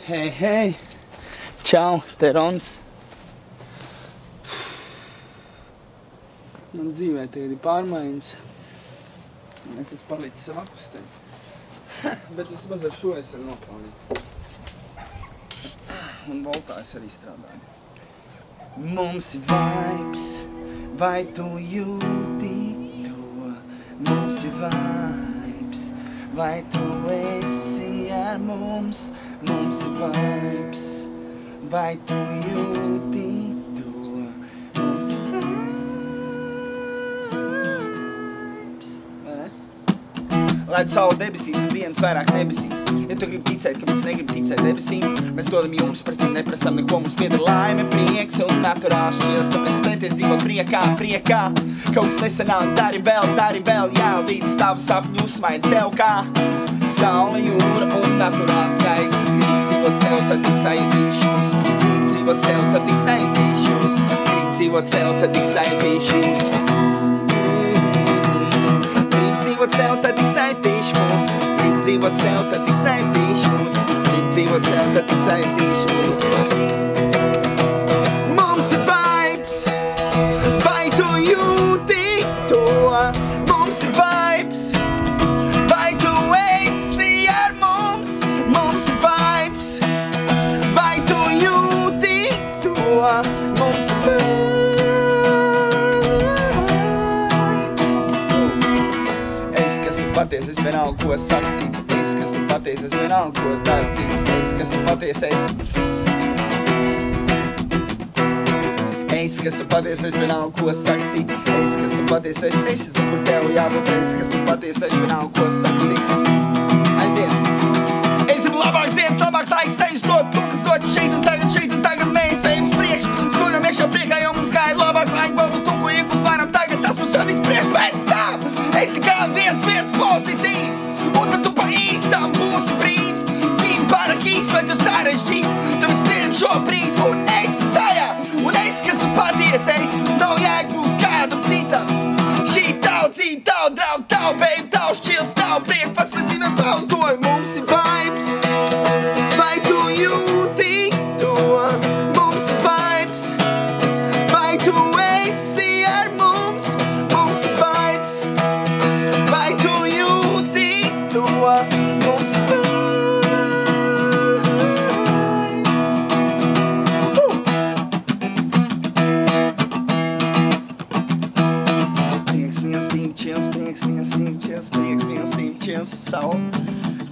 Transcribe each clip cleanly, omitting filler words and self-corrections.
Hei, hei! Čau, te Rons! Man dzīvē tagad ir pārmaiņas. Es esmu palicis savu akustē. Bet vismaz ar šo es varu nopelnīt. Un voltā es arī strādāju. Mums ir vibes, vai tu jūti to? Mums ir vibes, vai tu esi ar mums? Mums ir vibes, vai tu jūti to? Mums ir vibes, vai ne? Lai saule debesīs un dienas vairāk nebesīs. Ja tu gribi ticēt, kāpēc negribi ticēt debesīm, mēs dodam jums, pretī neprasam neko, mums pieder laime, prieks un naturāls šķils. Tāpēc centies dzīvot priekā. Kaut kas nesanāk, dari vēl, jāudīt stāvu sapņu uzsmaini tev kā saule, jūra un naturāls gaiss. Gribu dzīvot sev, tad tik sajutīšos. Gribu dzīvot sev, tad tik sajutīšos. Gribu dzīvot sev, tad tik sajutīšos. Dzīvot sev, tad tik sajutīšos. Gribu dzīvot sev, tad tik sajutīšos. Gribu dzīvot sev, tad tik sajutīšos. Mums ir vibes, vai tu jūti to? Mums ir vibes, vai tu esi ar mums? Mums ir vibes, vai tu jūti to? Mums ir vibes. Patiesi, es vienalga, ko saka citi. Es, kas tu patiesi, es vienalga, ko dara citi. Es, kas tu patiesi, es, kas tu patiesi, es vienalga, ko saka citi. Es, kas tu patiesi, es esi tu, kur tev jābūt. Es, kas tu patiesi, es vienalga, ko saka citi. Aiziet! Es ir labāks dienas, labāks laiks, ejas dod to, kas dod šeit un tagad mēs ejam uz priekšu. Soļam iekšā priekā, jo mums gāja labāk laika, baudu to, ko iegūt varam tagad, tas mums radīs priekš pēc tam. Esi kā viens pozitīvs, un tad tu pa īstam būsi brīvs. Dzīvi pārāk īsti, lai tu sarežģītu, tāpēc pieņem šo brīdi, un esi tajā, un esi, kas tu patiesi esi. Nav jēga būt kādam citam. Šī tavu dzīve, tavu draugu, tavu baby, tavu šķils, tavu prieku, pats ne dzīvēm tavu toju. Mums ir vibes, vai tu jūti to? Mums ir vibes, vai tu esi ar mums? Mums ir vibes, vai tu jūti to? Mums ir vibes. Prieks mīlestība čils, prieks mīlestība čils, prieks mīlestība čils, saule.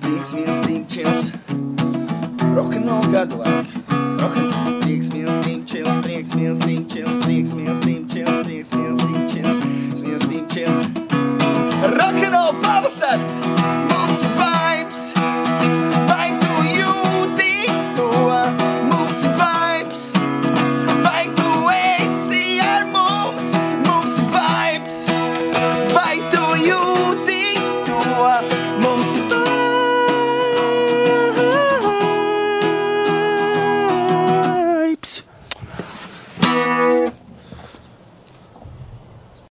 Prieks mīlestība čils. Rock'n'roll gadu laiki. Rock'n'roll.